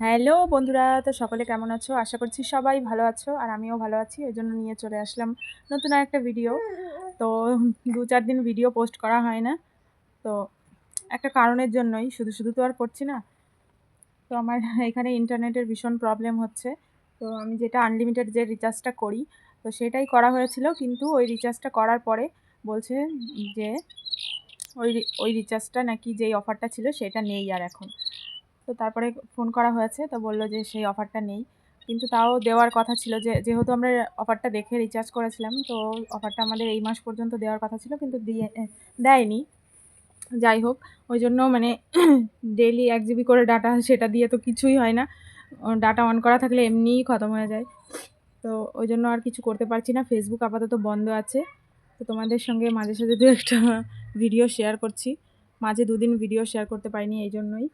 Hello বন্ধুরা, তো সকলে কেমন আছো? আশা করছি সবাই ভালো আছো আর আমিও ভালো আছি। এজন্য নিয়ে চলে আসলাম নতুন আরেকটা ভিডিও। তো ২-৪ দিন ভিডিও পোস্ট করা হয় না। তো একটা কারণের জন্যই, শুধু তো আর করছি না। তো আমার এখানে ইন্টারনেটের ভীষণ প্রবলেম হচ্ছে। তো আমি যেটা আনলিমিটেড যে রিচার্জটা করি, তো সেটাই করা হয়েছিল। কিন্তু ওই রিচার্জটা করার পরে বলছে যে ওই রিচার্জটা নাকি যেই অফারটা ছিল সেটা নেই আর এখন। তো তারপরে ফোন করা হয়েছে, তো বলল যে সেই অফারটা নেই। কিন্তু তাও দেওয়ার কথা ছিল, যেহেতু আমরা অফারটা দেখে রিচার্জ করেছিলাম, তো অফারটা আমাদের এই মাস পর্যন্ত দেওয়ার কথা ছিল, কিন্তু দেয়নি। যাই হোক, ওই জন্য মানে ডেইলি 1 জিবি করে ডাটা, সেটা দিয়ে তো কিছুই হয় না। ডাটা অন করা থাকলে এমনিই খতম হয়ে যায়। তো ওই জন্য আর কিছু করতে পারছি না। ফেসবুক আপাতত বন্ধ আছে। তো তোমাদের সঙ্গে মাঝে সাঝে দু একটা ভিডিও শেয়ার করছি। মাঝে 2 দিন ভিডিও শেয়ার করতে পারিনি এই জন্যই।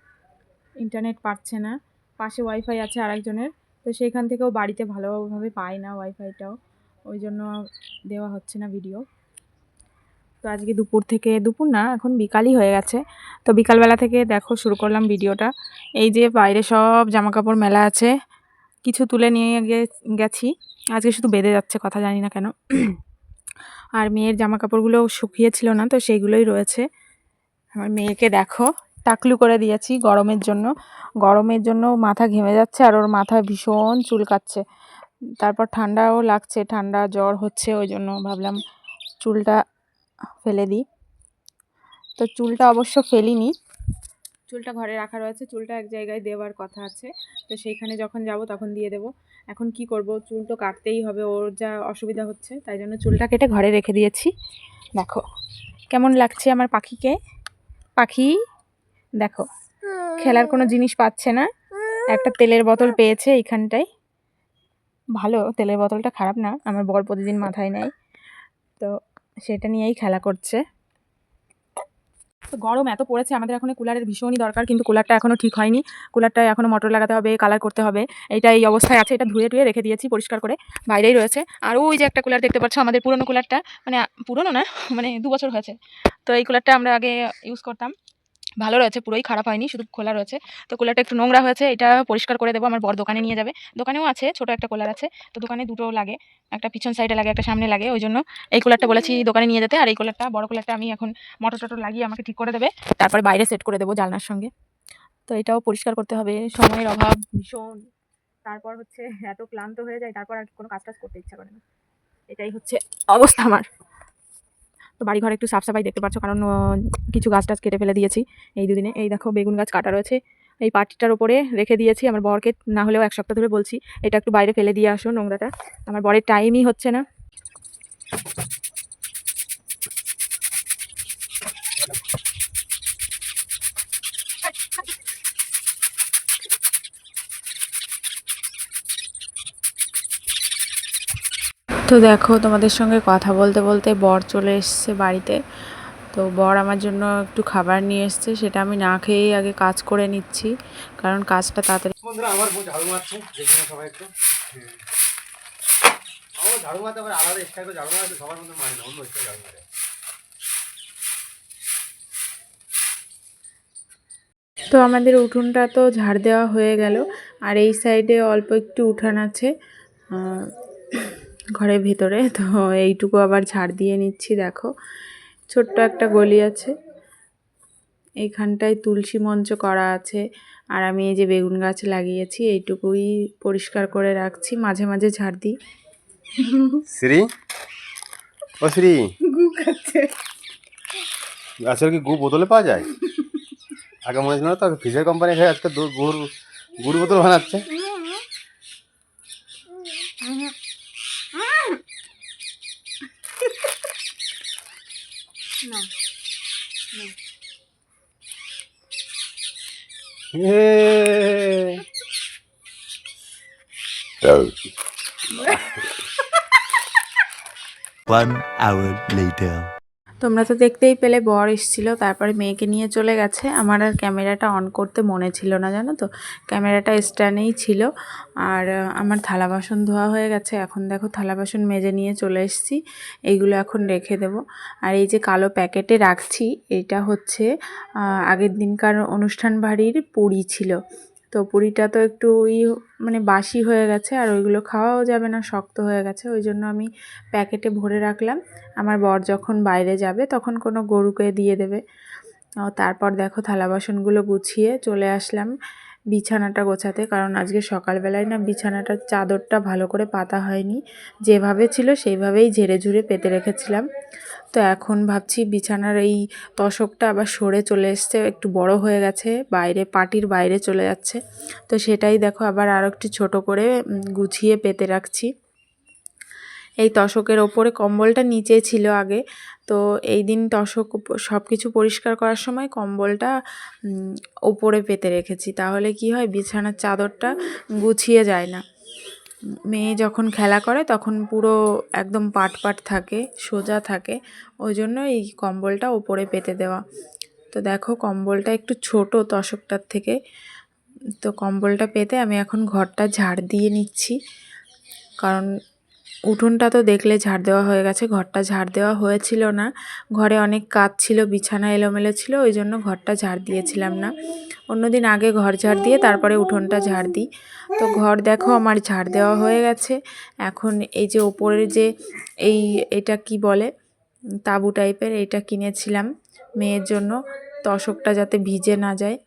ইন্টারনেট পাচ্ছে না। পাশে ওয়াইফাই আছে আরেকজনের, তো সেখান থেকেও বাড়িতে ভালোভাবে পায় না ওয়াইফাইটাও। ওই জন্য দেওয়া হচ্ছে না ভিডিও। তো আজকে দুপুর না, এখন বিকালই হয়ে গেছে। তো বিকালবেলা থেকে দেখো শুরু করলাম ভিডিওটা। এই যে বাইরে সব জামাকাপড় মেলা আছে, কিছু তুলে নিয়ে গেছি। আজকে শুধু বেঁধে যাচ্ছে, কথা জানি না কেন। আর মেয়ের জামাকাপড়গুলো শুকিয়েছিল না, তো সেইগুলোই রয়েছে। আমার মেয়েকে দেখো টাকলু করে দিয়েছি গরমের জন্য মাথা ঘেমে যাচ্ছে আর ওর মাথায় ভীষণ চুলকাচ্ছে। তারপর ঠান্ডাও লাগছে, ঠান্ডা জ্বর হচ্ছে, ওই জন্য ভাবলাম চুলটা ফেলে দিই। তো চুলটা অবশ্য ফেলিনি, চুলটা ঘরে রাখা রয়েছে। চুলটা এক জায়গায় দেওয়ার কথা আছে, তো সেইখানে যখন যাব তখন দিয়ে দেব। এখন কি করব, চুল তো কাটতেই হবে, ওর যা অসুবিধা হচ্ছে, তাই জন্য চুলটা কেটে ঘরে রেখে দিয়েছি। দেখো কেমন লাগছে আমার পাখি দেখো, খেলার কোনো জিনিস পাচ্ছে না। একটা তেলের বোতল পেয়েছে এইখানটায়, ভালো, তেলের বোতলটা খারাপ না, আমার বর প্রতিদিন মাথায় নেয়, তো সেটা নিয়েই খেলা করছে। তো গরম এত পড়েছে, আমাদের এখন কুলারের ভীষণই দরকার, কিন্তু কুলারটা এখনও ঠিক হয়নি। কুলারটা এখনও মোটর লাগাতে হবে, কালার করতে হবে। এইটা এই অবস্থায় আছে, এটা ধুয়ে টুয়ে রেখে দিয়েছি পরিষ্কার করে, বাইরেই রয়েছে। আর ওই যে একটা কুলার দেখতে পাচ্ছ, আমাদের পুরনো কুলারটা, মানে পুরনো না, মানে 2 বছর হয়েছে। তো এই কুলারটা আমরা আগে ইউজ করতাম, ভালো রয়েছে, পুরোই খারাপ হয়নি, শুধু খোলা রয়েছে। তো কুলারটা একটু নোংরা হয়েছে, এটা পরিষ্কার করে দেবো। আমার বর দোকানে নিয়ে যাবে, দোকানেও আছে ছোট একটা কুলার আছে। তো দোকানে দুটো লাগে, একটা পিছন সাইডে লাগে, একটা সামনে লাগে। ওই জন্য এই কুলারটা বলেছি দোকানে নিয়ে যেতে। আর এই কুলারটা, বড় কুলারটা, আমি এখন মোটর টটর লাগিয়ে আমাকে ঠিক করে দেবে, তারপরে বাইরে সেট করে দেবো জানলার সঙ্গে। তো এটাও পরিষ্কার করতে হবে, সময়ের অভাব ভীষণ। তারপর হচ্ছে এত ক্লান্ত হয়ে যায়, তারপর আর কোনো কাজ টাজ করতে ইচ্ছা করে না। এটাই হচ্ছে অবস্থা আমার। তো বাড়ি ঘরে একটু সাফ সাফাই দেখতে পাচ্ছ, কারণ কিছু গাছ টাছ কেটে ফেলে দিয়েছি এই দুদিনে। এই দেখো বেগুন গাছ কাটা রয়েছে, এই পাটিটার ওপরে রেখে দিয়েছি। আমার বরকে না হলেও 1 সপ্তাহ ধরে বলছি এটা একটু বাইরে ফেলে দিয়ে আসো নোংরাটা, আমার বরের টাইমই হচ্ছে না। তো দেখো তোমাদের সঙ্গে কথা বলতে বলতে বর চলে এসছে বাড়িতে। তো বর আমার জন্য একটু খাবার নিয়ে এসছে, সেটা আমি না খেয়েই আগে কাজ করে নিচ্ছি, কারণ কাজটা তাড়াতাড়ি। বন্ধুরা আমার বউ ঝাড়ু মারছে, দেখুন সবাই একটু। আমার ঝাড়ু মারতে আবার আলাদা স্টাইল করে ঝাড়ু মারছে, সবার মধ্যে মারে না, অন্য স্টাইল ঝাড়ু মারে। তো আমাদের উঠোনটা তো ঝাড় দেওয়া হয়ে গেল, আর এই সাইডে অল্প একটু উঠান আছে ঘরের ভিতরে, তো এইটুকু আবার ঝাড় দিয়ে নিচ্ছি। দেখো ছোট্ট একটা গলি আছে, এইখানটায় তুলসী মঞ্চ করা আছে, আর আমি এই যে বেগুন গাছ লাগিয়েছি, এইটুকুই পরিষ্কার করে রাখছি, মাঝে মাঝে ঝাড় দিই। শ্রী, ও শ্রী, গু খাচ্ছে। গাছের কি গু বোতলে পাওয়া যায়? আগে মনে ছিল না তো, ফ্রিজের কোম্পানি খেয়ে আজকে গুড় বোতল বানাচ্ছে। না One hour later. তোমরা তো দেখতেই পেলে, বর এসেছিল, তারপরে মেয়েকে নিয়ে চলে গেছে। আমার আর ক্যামেরাটা অন করতে মনে ছিল না, জানো তো, ক্যামেরাটা স্ট্যান্ডেই ছিল। আর আমার থালা বাসন ধোয়া হয়ে গেছে, এখন দেখো থালা বাসন মেজে নিয়ে চলে এসেছি, এইগুলো এখন রেখে দেব। আর এই যে কালো প্যাকেটে রাখছি, এটা হচ্ছে আগের দিনকার অনুষ্ঠান বাড়ির পুরি ছিল, তো পুরিটা তো একটু মানে বাসি হয়ে গেছে, আর ওইগুলো খাওয়াও যাবে না, শক্ত হয়ে গেছে। ওই জন্য আমি প্যাকেটে ভরে রাখলাম, আমার বর যখন বাইরে যাবে তখন কোনো গরুকে দিয়ে দেবে। তারপর দেখো থালা বাসনগুলো গুছিয়ে চলে আসলাম বিছানাটা গোছাতে, কারণ আজকে সকালবেলায় না বিছানাটার চাদরটা ভালো করে পাতা হয়নি, যেভাবে ছিল সেইভাবেই ঝেড়ে ঝুড়ে পেতে রেখেছিলাম। তো এখন ভাবছি বিছানার এই তোশকটা আবার সরে চলে এসছে, একটু বড় হয়ে গেছে, বাইরে পাটির বাইরে চলে যাচ্ছে। তো সেটাই দেখো আবার আরও একটু ছোট করে গুছিয়ে পেতে রাখছি। এই তোশকের ওপরে কম্বলটা নিচে ছিল আগে, তো এই দিন তোশক সব কিছু পরিষ্কার করার সময় কম্বলটা ওপরে পেতে রেখেছি, তাহলে কি হয় বিছানার চাদরটা গুছিয়ে যায় না। মেয়ে যখন খেলা করে তখন পুরো একদম পাট পাট থাকে, সোজা থাকে, ওই জন্য এই কম্বলটা ওপরে পেতে দেওয়া। তো দেখো কম্বলটা একটু ছোট তোশকটার থেকে, তো কম্বলটা পেতে আমি এখন ঘরটা ঝাড় দিয়ে নিচ্ছি, কারণ উঠোনটা তো দেখলে ঝাড় দেওয়া হয়ে গেছে, ঘরটা ঝাড় দেওয়া হয়েছিল না, ঘরে অনেক কাজ ছিল, বিছানা এলোমেলো ছিল, ওই জন্য ঘরটা ঝাড় দিয়েছিলাম না। অন্যদিন আগে ঘর ঝাড় দিয়ে তারপরে উঠোনটা ঝাড় দিই। তো ঘর দেখো আমার ঝাড় দেওয়া হয়ে গেছে। এখন এই যে ওপরের যে এটা কি বলে তাঁবু টাইপের, এটা কিনেছিলাম মেয়ের জন্য, তোশকটা যাতে ভিজে না যায়,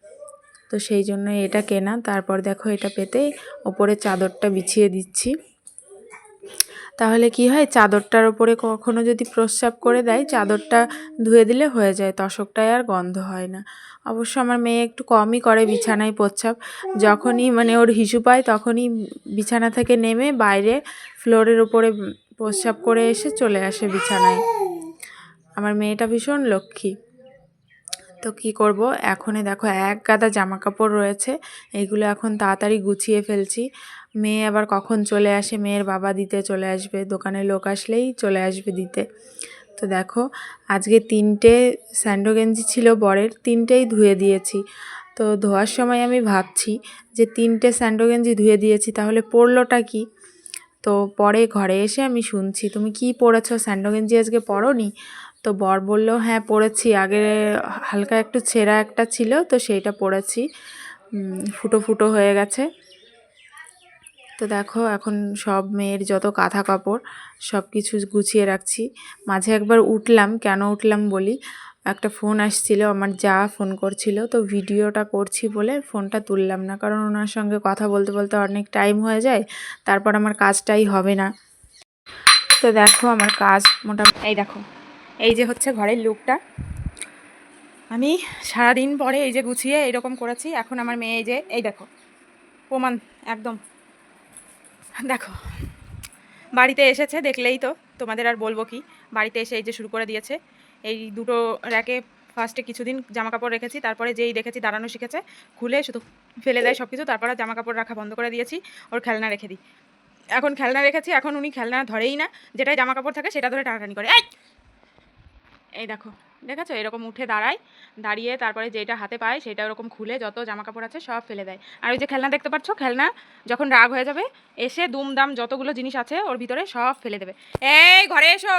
তো সেই জন্য এটা কেনা। তারপর দেখো এটা পেতে ওপরে চাদরটা বিছিয়ে দিচ্ছি, তাহলে কি হয় চাদরটার ওপরে কখনো যদি প্রস্রাব করে দেয় চাদরটা ধুয়ে দিলে হয়ে যায়, তোশকটায় আর গন্ধ হয় না। অবশ্য আমার মেয়ে একটু কমই করে বিছানায় প্রস্রাব, যখনই মানে ওর হিসু পায় তখনই বিছানা থেকে নেমে বাইরে ফ্লোরের উপরে প্রস্রাব করে এসে চলে আসে বিছানায়। আমার মেয়েটা ভীষণ লক্ষ্মী। তো কি করব, এখনই দেখো এক গাদা জামা কাপড় রয়েছে, এইগুলো এখন তাড়াতাড়ি গুছিয়ে ফেলছি। মেয়ে আবার কখন চলে আসে, মেয়ের বাবা দিতে চলে আসবে, দোকানের লোক আসলেই চলে আসবে দিতে। তো দেখো আজকে 3টে স্যান্ডো গেঞ্জি ছিল বরের, 3টেই ধুয়ে দিয়েছি। তো ধোয়ার সময় আমি ভাবছি যে 3টে স্যান্ডো গেঞ্জি ধুয়ে দিয়েছি, তাহলে পরলোটা কি? তো পরে ঘরে এসে আমি শুনছি, তুমি কি পরেছো, স্যান্ডো গেঞ্জি আজকে পরোনি? তো বর বলল হ্যাঁ পরেছি, আগে হালকা একটু ছেঁড়া একটা ছিল তো সেইটা পরেছি, ফুটো ফুটো হয়ে গেছে। তো দেখো এখন সব মেয়ের যত কাঁথা কাপড় সব কিছু গুছিয়ে রাখছি। মাঝে একবার উঠলাম, কেন উঠলাম বলি, একটা ফোন আসছিল, আমার যা ফোন করছিল, তো ভিডিওটা করছি বলে ফোনটা তুললাম না, কারণ ওনার সঙ্গে কথা বলতে বলতে অনেক টাইম হয়ে যায়, তারপর আমার কাজটাই হবে না। তো দেখো আমার কাজ মোটামুটি, এই দেখো এই যে হচ্ছে ঘরের লুকটা, আমি সারাদিন পরে এই যে গুছিয়ে এরকম করেছি। এখন আমার মেয়ে এই যে এই দেখো প্রমাণ একদম, দেখো বাড়িতে এসেছে দেখলেই তো, তোমাদের আর বলবো কি, বাড়িতে এসে এই যে শুরু করে দিয়েছে। এই দুটো র্যাকে ফার্স্টে কিছুদিন জামা কাপড় রেখেছি, তারপরে যেই দেখেছি দাঁড়ানো শিখেছে খুলে শুধু ফেলে দেয় সব কিছু, তারপরে জামা কাপড় রাখা বন্ধ করে দিয়েছি, ওর খেলনা রেখে দিই। এখন খেলনা রেখেছি, এখন উনি খেলনা ধরেই না, যেটাই জামা কাপড় থাকে সেটা ধরে টানাটানি করে। এই দেখো দেখেছো এরকম উঠে দাঁড়ায়, দাঁড়িয়ে তারপরে যেটা হাতে পায় সেটা ওরকম খুলে যত জামা কাপড় আছে সব ফেলে দেয়। আর ওই যে খেলনা দেখতে পাচ্ছ, খেলনা যখন রাগ হয়ে যাবে এসে দুমদাম যতগুলো জিনিস আছে ওর ভিতরে সব ফেলে দেবে। এই ঘরে এসো,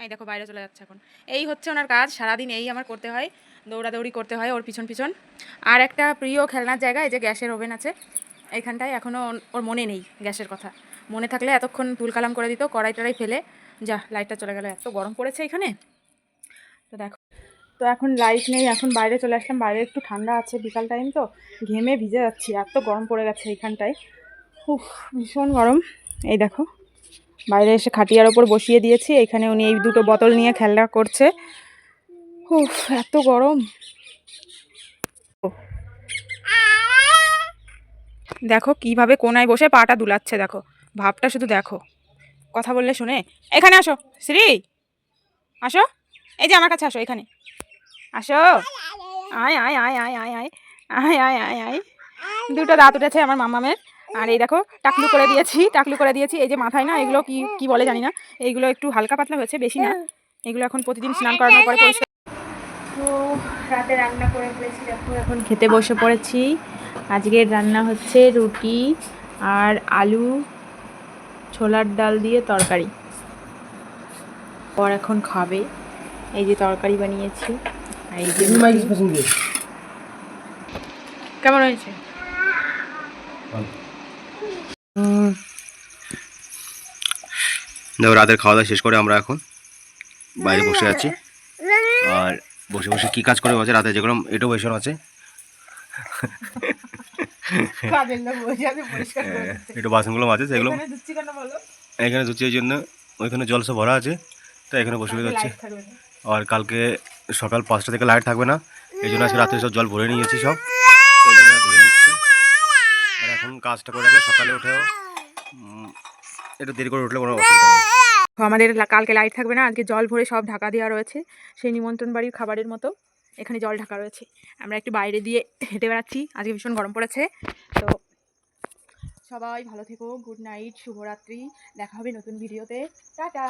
এই দেখো বাইরে চলে যাচ্ছে এখন। এই হচ্ছে ওনার কাজ, সারাদিন এই আমার করতে হয়, দৌড়াদৌড়ি করতে হয় ওর পিছন পিছন। আর একটা প্রিয় খেলনার জায়গা, এই যে গ্যাসের ওভেন আছে এইখানটায়, এখনও ওর মনে নেই গ্যাসের কথা, মনে থাকলে এতক্ষণ তুলকালাম করে দিত, কড়াই টড়াই ফেলে। যা লাইটটা চলে গেল, এত গরম পড়েছে এখানে। তো দেখো, তো এখন লাইট নেই, এখন বাইরে চলে আসলাম, বাইরে একটু ঠান্ডা আছে, বিকাল টাইম তো ঘেমে ভিজে যাচ্ছি, এত গরম পড়ে গেছে এইখানটায়, উফ ভীষণ গরম। এই দেখো বাইরে এসে খাটিয়ার ওপর বসিয়ে দিয়েছি, এখানে উনি এই দুটো বোতল নিয়ে খেলা করছে, উফ এত গরম। দেখো কিভাবে কোনায় বসে পাটা দুলাচ্ছে, দেখো ভাবটা শুধু দেখো, কথা বললে শোনে। এখানে আসো শ্রী, আসো, এই যে আমার কাছে আসো, এখানে আসো, আয় আয় আয় আয় আয় আয় আয় আয় আয় আয়। দুটো দাঁত উঠেছে আমার মামামের। আর এই দেখো টাকলু করে দিয়েছি, টাকলু করে দিয়েছি, এই যে মাথায় না এগুলো কি কি বলে জানি না, এইগুলো একটু হালকা পাতলা হয়েছে, বেশি না, এগুলো এখন প্রতিদিন স্নান করানোর পরে পরিষ্কার। তো রাতে রান্না করে ফেলেছি, দেখো এখন খেতে বসে পড়েছি। আজকের রান্না হচ্ছে রুটি আর আলু ছোলার ডাল দিয়ে তরকারি, পর এখন খাবে। এই যে তরকারি বানিয়েছি, এই যে কেমন হয়েছে দেখো রাতের খাওয়া দাওয়া শেষ করে আমরা এখন বাইরে বসে আছি, আর বসে বসে কি কাজ করে বসে রাতে যেগুলো এটাও বসে আছে, কাজের লোক বসে আছে পরিষ্কার করে দিচ্ছে। একটু বাসনগুলো আছে সেগুলো এখানে ধুচ্ছি কেন বলো? এখানে ধুচ্ছি এই জন্য, ওইখানে জল সব ভরা আছে, তাই এখানে বসে কালকে যাচ্ছে। লাইট থাকবে না। আর কালকে সকাল 5টা থেকে লাইট থাকবে না, এই জন্য আজকে রাত্রে সব জল ভরে নিয়েছি সব, তো এই জন্য ধরে নিচ্ছে। আর এখন কাজটা করে রাখলে সকালে উঠেও একটু দেরি করে উঠলে কোনো অসুবিধা নেই। তো আমাদের কালকে লাইট থাকবে না, আজকে জল ভরে সব ঢাকা দেওয়া রয়েছে, সেই নিমন্ত্রণ বাড়ির খাবারের মতো এখানে জল ঢাকা রয়েছে। আমরা একটু বাইরে দিয়ে হেঁটে বেড়াচ্ছি, আজকে ভীষণ গরম পড়েছে। তো সবাই ভালো থেকো, গুড নাইট, শুভরাত্রি, দেখা হবে নতুন ভিডিওতে, টাটা।